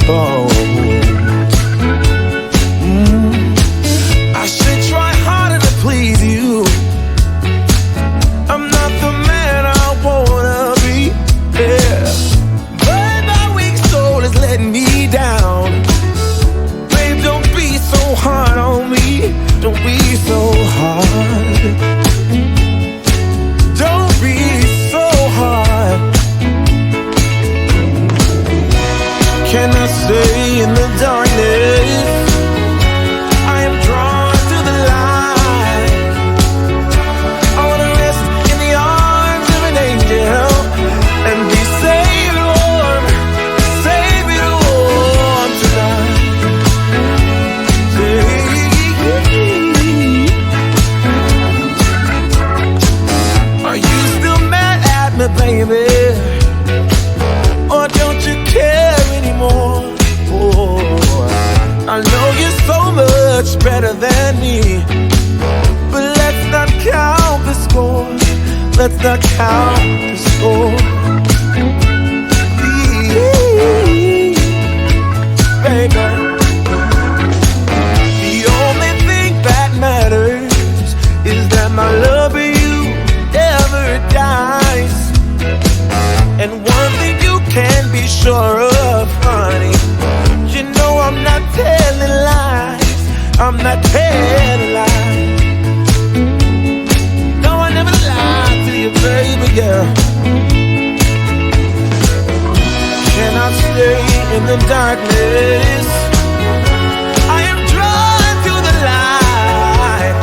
Oh, I should try harder to please you. I'm not the man I wanna be. Yeah, but my weak soul is letting me down. Babe, don't be so hard on me. Don't be so hard. Don't be so hard. Can I stay in the darkness? I am drawn to the light. I wanna rest in the arms of an angel and be safe and warm tonight. Are you still mad at me, baby? Or don't you care anymore? Oh, I know you're so much better than me, but let's not count the score. Let's not count the score. Baby, the only thing that matters is that my love for you never dies. And one thing you can be sure of, honey, you know I'm not telling lies. I'm not telling lies. No, I never lied to you, baby girl. Can I stay in the darkness? I am drawn to the light.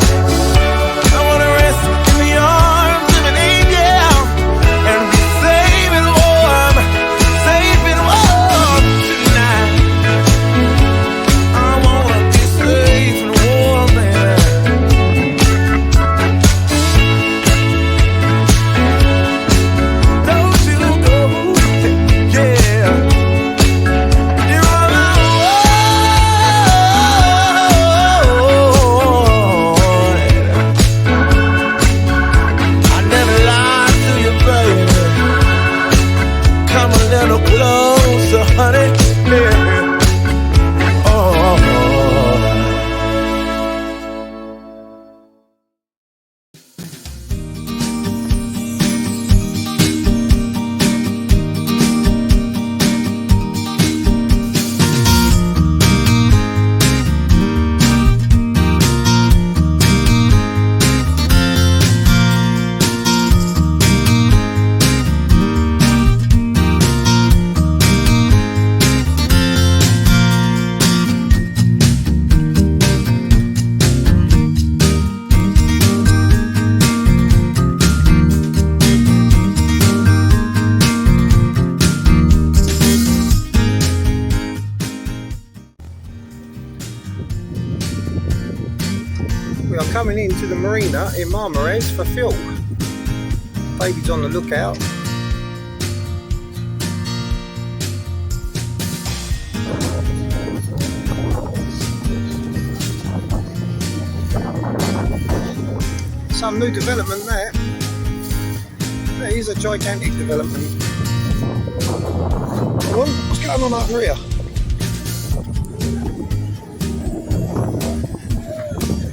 I wanna rest in the arms of an angel and be safe and warm tonight. I wanna be safe and warm, baby. Don't you go, yeah. You're all I want. I never lied to you, baby. Come a little closer, honey. Yeah. Oh. We are coming into the marina in Marmares for Phil. Baby's on the lookout. Some new development there. There is a gigantic development. Come on, what's going on over here?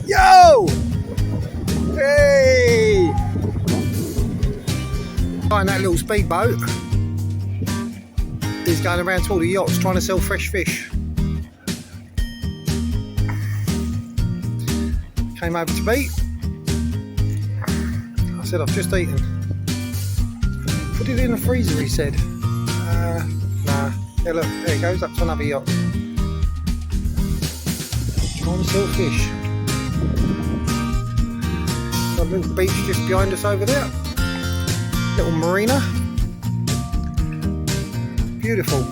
Yo! Hey! And that little speedboat is going around to all the yachts trying to sell fresh fish. Came over to me. I said, I've just eaten. Put it in the freezer, he said. Nah. Yeah, look, there it goes up to another yacht. Trying to sell fish. A little beach just behind us over there. Little marina. Beautiful.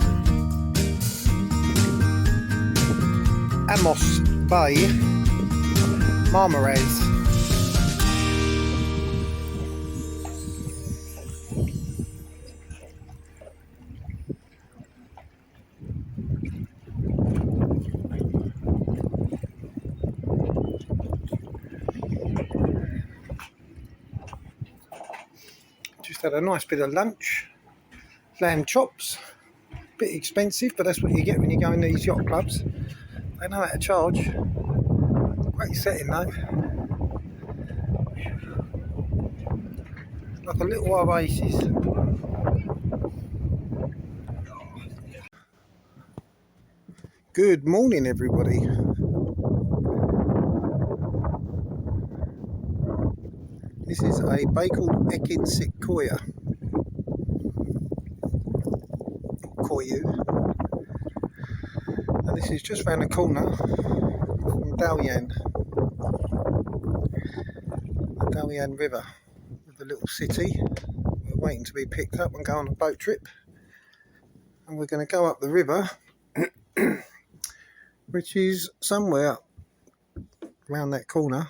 Amos Bay, Marmares. Just had a nice bit of lunch, lamb chops, Bit expensive, but that's what you get when you go in these yacht clubs. They know how to charge. Great setting though. Like a little oasis. Good morning, everybody. This is a bay called Ekin Koyu. And this is just round the corner from Dalyan, the Dalyan River, with the little city. We're waiting to be picked up and go on a boat trip. And we're going to go up the river, which is somewhere around that corner,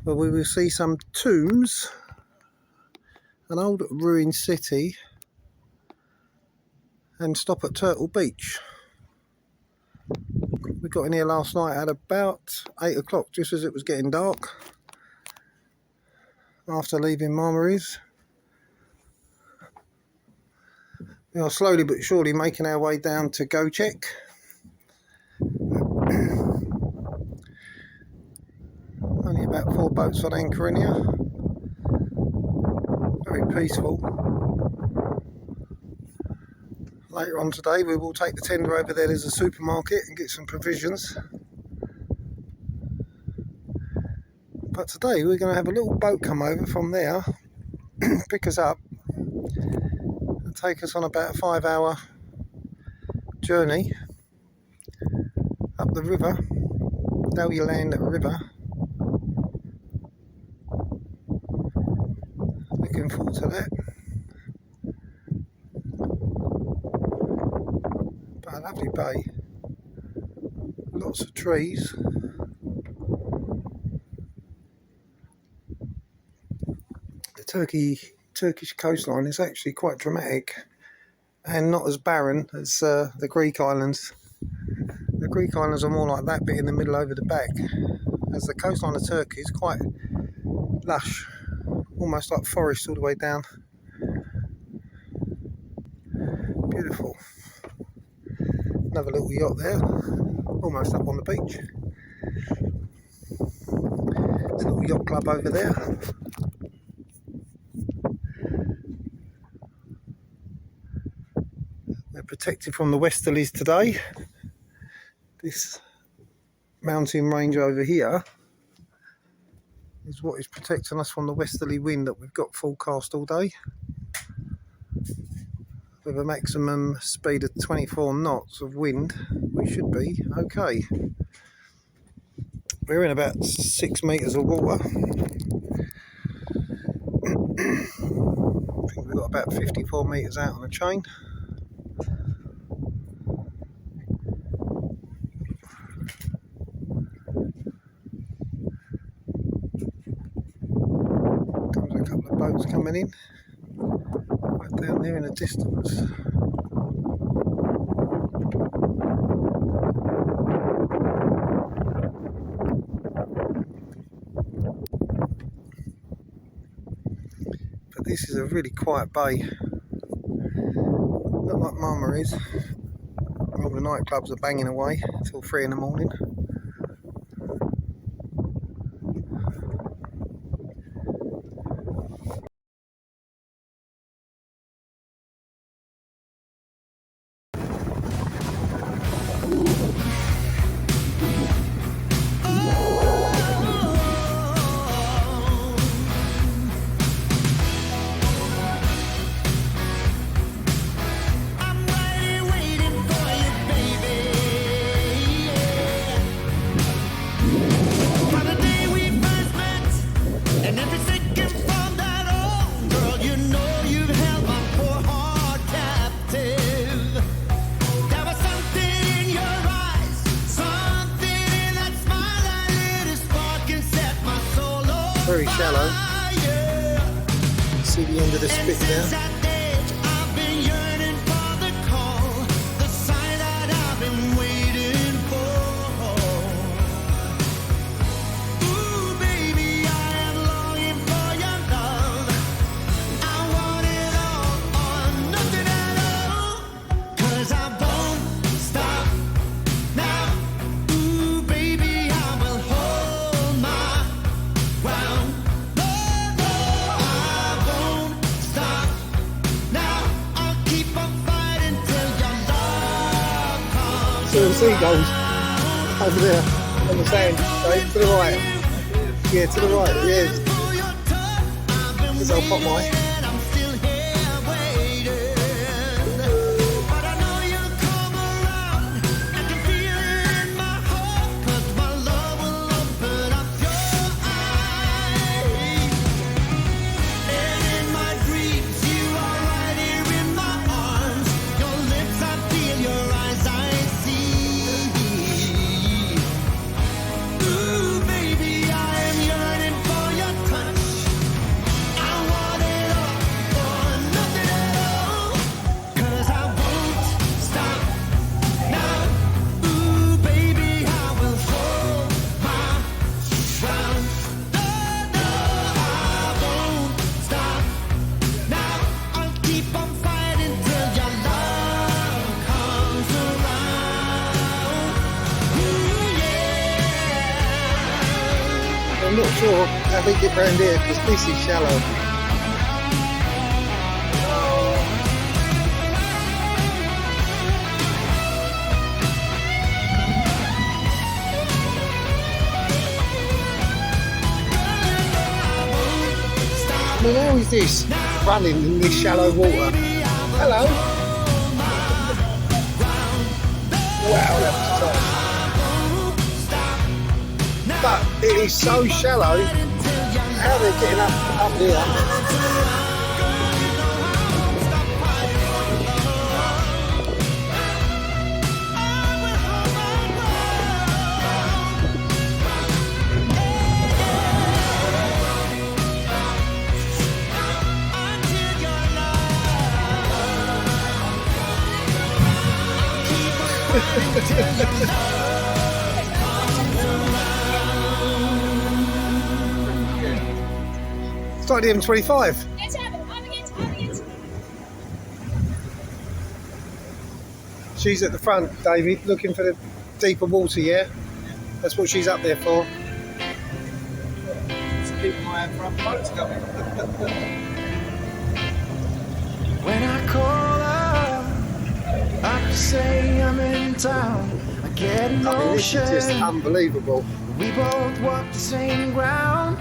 where we will see some tombs, an old ruined city, and stop at Turtle Beach. We got in here last night at about 8 o'clock, just as it was getting dark, after leaving Marmaris. We are slowly but surely making our way down to Go Check. Only about 4 boats on anchor in here. Very peaceful. Later on today we will take the tender over there. There's a supermarket and get some provisions. But today we're going to have a little boat come over from there, pick us up and take us on about a 5-hour journey up the river, Dalyan River. Looking forward to that. But a lovely bay, lots of trees. The Turkish coastline is actually quite dramatic and not as barren as the Greek islands. The Greek islands are more like that bit in the middle over the back, as the coastline of Turkey is quite lush, almost like forest all the way down. Beautiful. Another little yacht there, almost up on the beach. There's a little yacht club over there. We're protected from the westerlies today. This mountain range over here is what is protecting us from the westerly wind that we've got forecast all day, with a maximum speed of 24 knots of wind. We should be okay. We're in about 6 metres of water. I think we've got about 54 metres out on the chain. Comes a couple of boats coming in right down there in the distance. But this is a really quiet bay, not like Marmaris. All the nightclubs are banging away until 3 in the morning. Very shallow. See the end of the spit there. to the seagulls over there on the sand. Right, to the right. Yeah, to the right. Yes. This old pot my. I'm not sure how they get round here because this is shallow. I mean, how is this running in this shallow water? Hello. Wow, that was tough. But it is so shallow. How they're getting up here? It's like the M25. She's at the front, David, looking for the deeper water, yeah? That's what she's up there for. To keep my front boats going. When I call her, I can say I'm in town. I get I mean, this is just unbelievable. We both walk the same ground.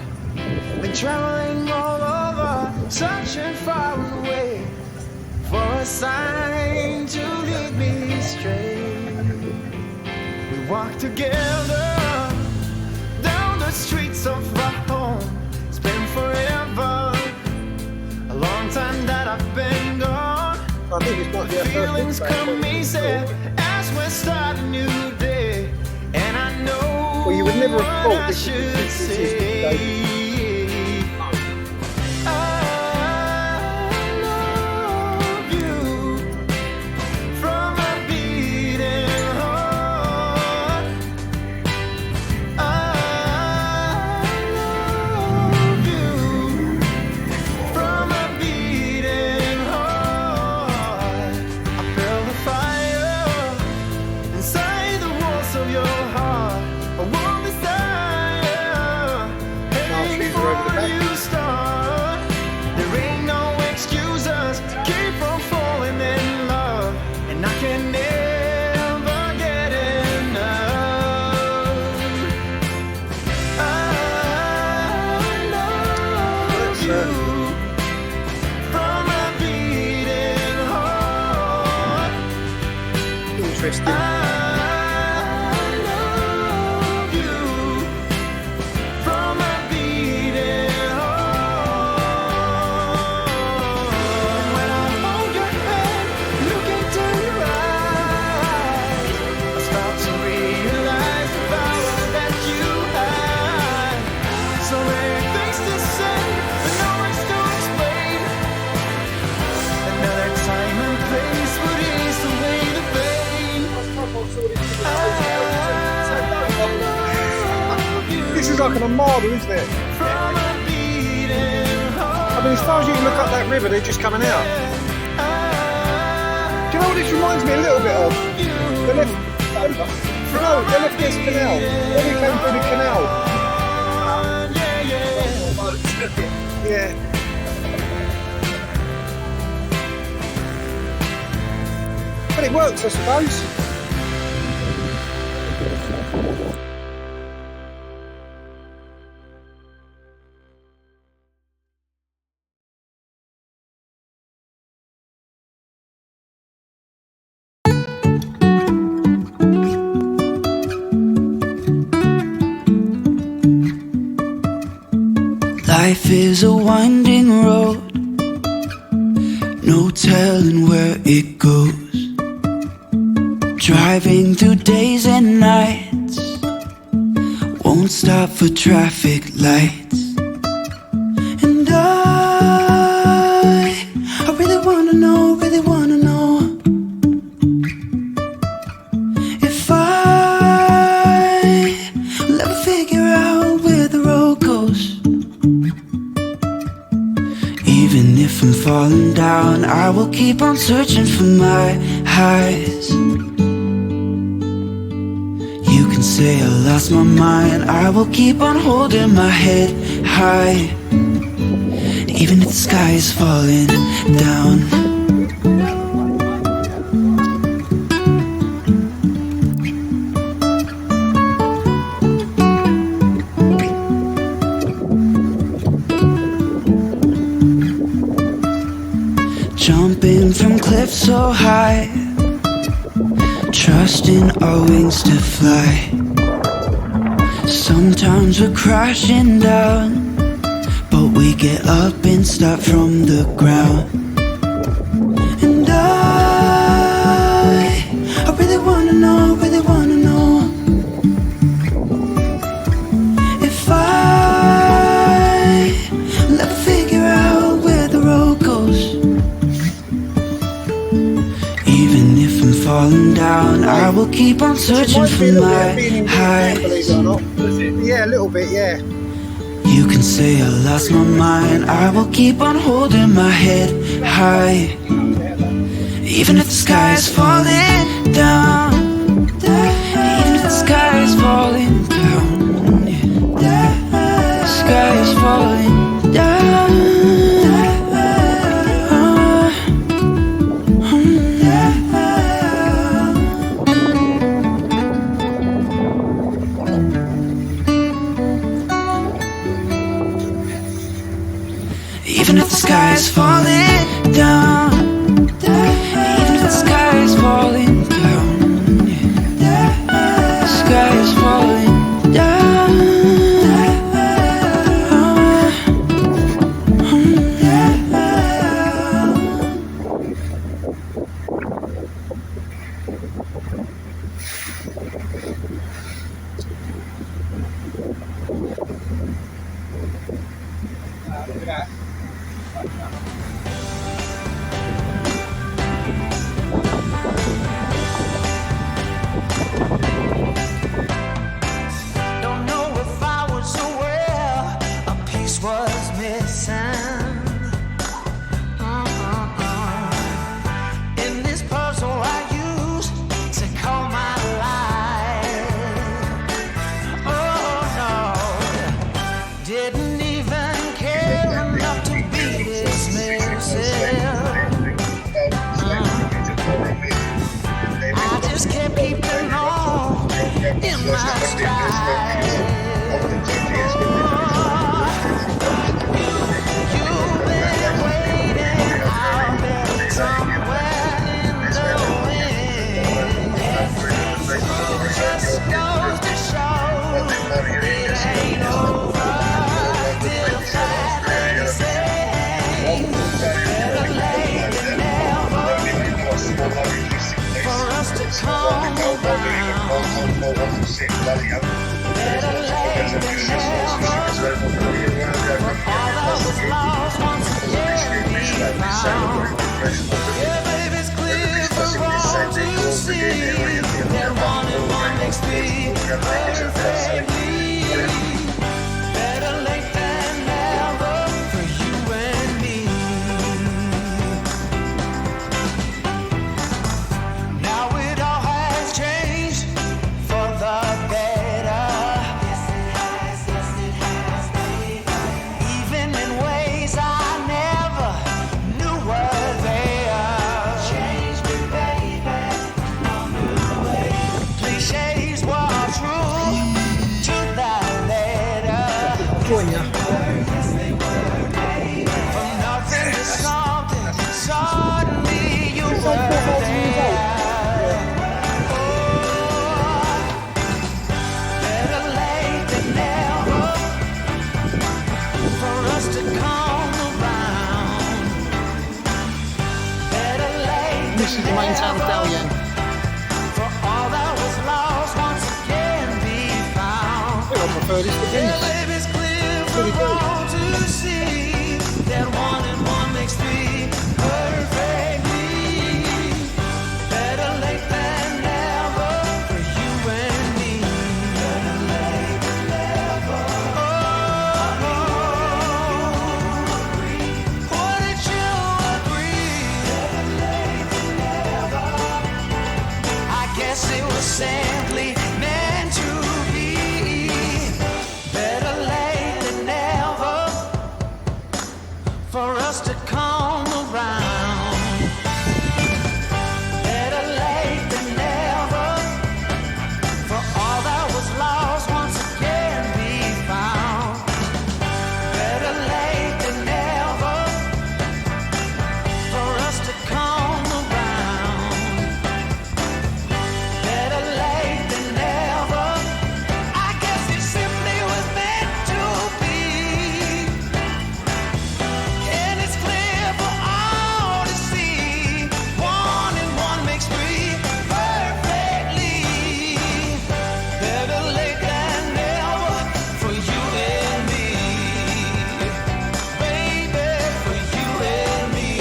Been traveling all over, searching far away for a sign to lead me straight. We walk together down the streets of our home. It's been forever, a long time that I've been gone. I think it's not the Feelings come easy as we start a new day, and I know well, you would never have thought what I this should is say. Interesting. This is like an armada, isn't it? I mean, as far as you can look up that river, they're just coming out. Do you know what this reminds me a little bit of? The left, no, the left this canal. When we came through the canal. Yeah. But it works, I suppose. Life is a winding road, no telling where it goes. Driving through days and nights, won't stop for traffic lights. And I really wanna know, if I will ever figure out where the road goes. Even if I'm falling down, I will keep on searching for my highs. You can say I lost my mind, I will keep on holding my head high. Even if the sky is falling down. Jumping from cliffs so high, trusting our wings to fly. Sometimes we're crashing down, but we get up and start from the ground. And I really wanna know, if I will ever figure out where the road goes. Even if I'm falling down, I will keep on searching for my highs. Yeah, a little bit, yeah. You can say I lost my mind, I will keep on holding my head high. Even if the sky is falling down, even if the sky is falling down, yeah. The sky is falling down. Even if the sky is falling down, even if the sky is falling down, yeah. The sky is falling down. Look at that. Don't know if I was aware a piece was missing. In this puzzle I used to call my life. Oh no, didn't even care enough to be dismissive. I just kept keeping on in my stride. You've been waiting out there somewhere in the wings. Just goes to show it ain't over till that lady sings. Better late than never for us to come around. Better late than never for all that was lost once again be found. Yeah, baby, it's clear for all to see that 1 and 1 makes 3 perfectly. Better late than never for you and me. Now it all has changed for the better. Yes, it has, baby. Even in ways I never knew were there. Change me, baby, no new way. Clichés were join you. Nothing to something, suddenly you were there. Better late than never for us to come around. Better late This is the main town of Dalyan. for all that was lost once again be found. I think I prefer this to Guinness. Baby's clear for Pretty good. all to see that 1 and 1 makes 3 perfectly. Better late than never for you and me. Better late than never. Oh, wouldn't you agree? Better late than never. I guess it was simply meant to be. Better late than never for us to come around. Better late than never for all that was lost once again be found. Better late than never for us to come around. Better late than never. I guess it simply was meant to be. And it's clear for all to see. 1 and 1 makes 3 perfectly. Better late than never for you and me. Baby, for you and me.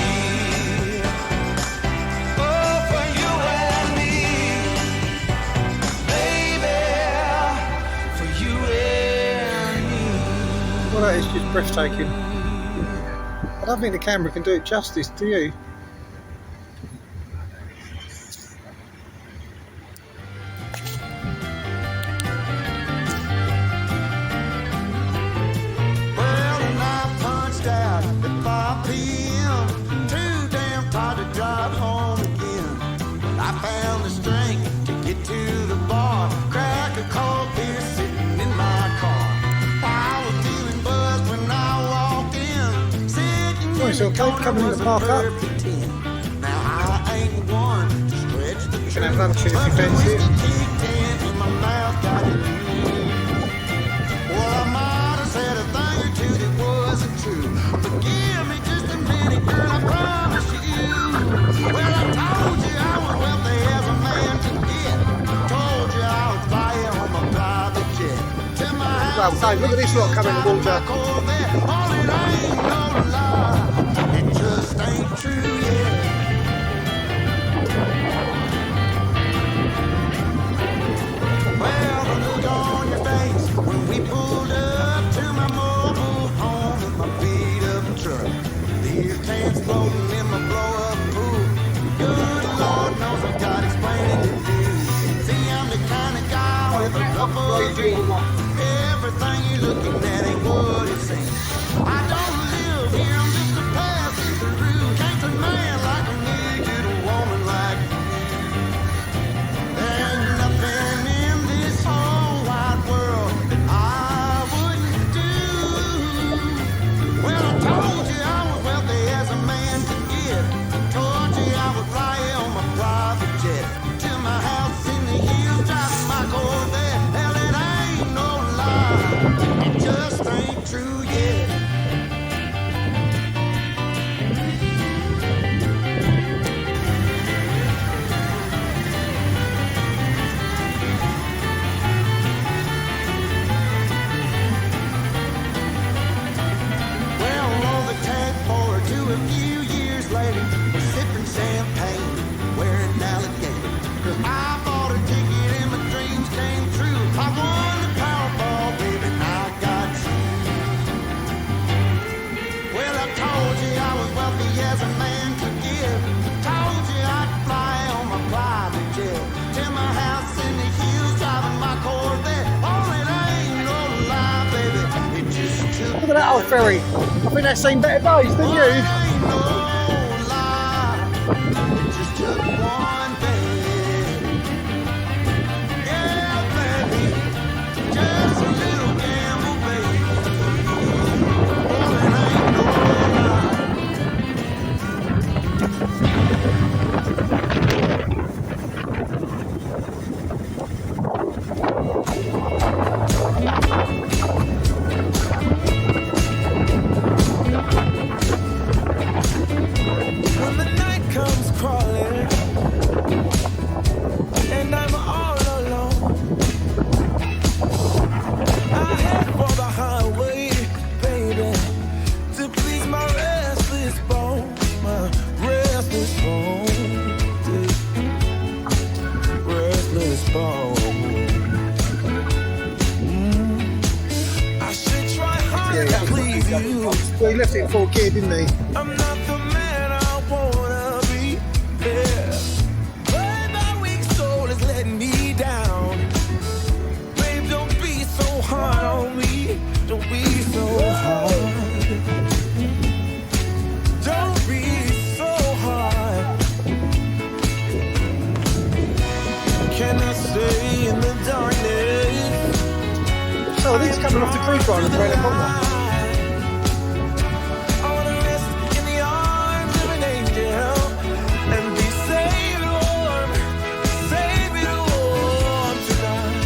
Oh, for you and me. Baby, for you and me. Well, that is just breathtaking. I don't think the camera can do it justice, do you? Well, and I punched out at 5 p.m. Too damn tired to drive home again. I found the strength to get to the bar. Crack a cold beer sitting in my car. I was feeling buzzed when I walked in. Sitting Well, it's okay, coming in the park up. Now I ain't one to stretch the You can have lunch if you fancy it. kicked in my mouth got it. Well, I might have said a thing or two that wasn't true. Forgive me just a minute, girl, I promise you. Well, I told you I was wealthy as a man could get. Told you I was flying on my private jet. To my Well, house, Dave, look at this lot coming in the water. Corvette. Oh, it ain't no lie. It just ain't true yet. Well, the look on your face when we pulled up to my mobile home with my beat-up truck. These tanks floating in my blow-up pool. Good Lord knows I've got explaining to do. See, I'm the kind of guy with a couple of dreams. Everything you're looking at ain't what it seems. I don't live here, I'm just a passing through. Can't a man like me get a woman like you. There's nothing in this whole wide world that I wouldn't do. Well, I told you I was wealthy as a man could get. Told you I would fly on my private jet to my house in the hills, driving my Corvette. Hell, it ain't no lie. It just ain't true yet. Well, roll the tape forward to a few years later. We're sipping champagne, wearing alligator. 'Cause I bought a ticket and my dreams came true. I won the Powerball, baby, and I got you. Well, I told you I was wealthy as a man could give. Told you I'd fly on my private jet to my house in the hills, driving my Corvette. Oh, it ain't no lie, baby. It just took Look at that old ferry. I think that's seen better days than you. ain't no lie. It just took one day. Yeah, baby. Just a little gamble, baby. left it in 4th gear, didn't he? I'm not the man I wanna be. Yeah. But my weak soul is letting me down. Babe, don't be so hard on me. Don't be so hard. Don't be so hard. Can I stay in the darkness? Oh, these are coming off the Greek Island, right up on there. I wanna rest in the arms of an angel and be safe and warm tonight.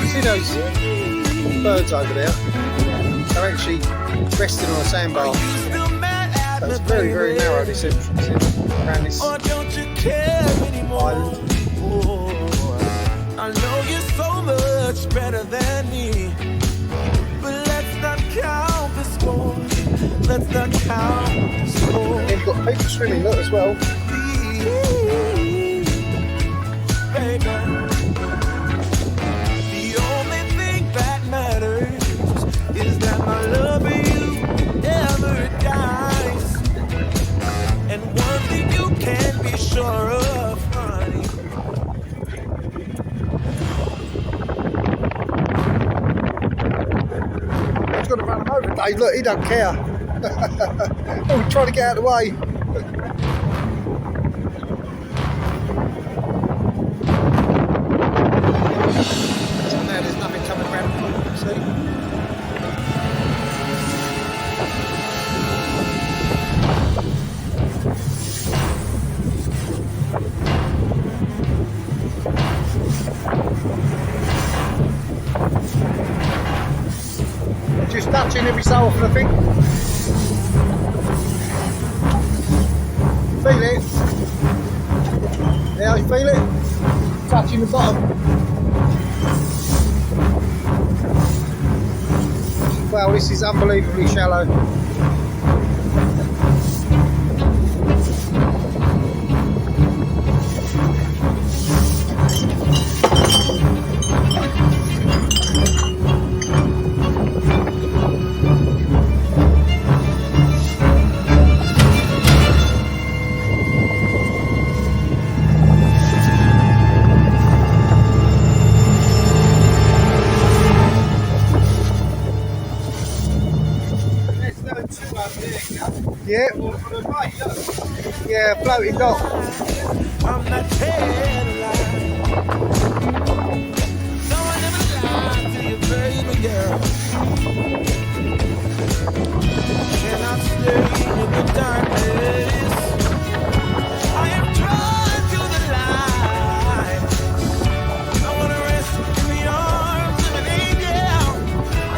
You see those birds over there? They're actually resting on a sandbar. Are you still mad at So it's me, very, very baby? narrow, this around this Or don't you care anymore? island. I know you're so much better than me, but let's not count the score. Let's not count the score. And you've got people swimming, look, as well. Baby, the only thing that matters is that my love for you never dies. And one thing you can be sure of, honey. He's going to run him over, Dave. Look, he don't care. Oh, he's trying to get out of the way. So now there's nothing coming around the corner, see? Just touching every so often, I think. Feel it? Yeah, you feel it? Touching the bottom. Wow, this is unbelievably shallow. Yeah, yeah, floating dock. I'm not telling lies. No, I never lied to you, baby girl. Can I stay in the darkness? I am drawn to the light. I wanna rest in the arms of an angel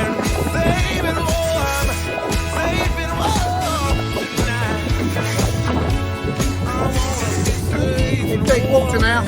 and be safe and warm tonight. I wanna be safe and Big water now.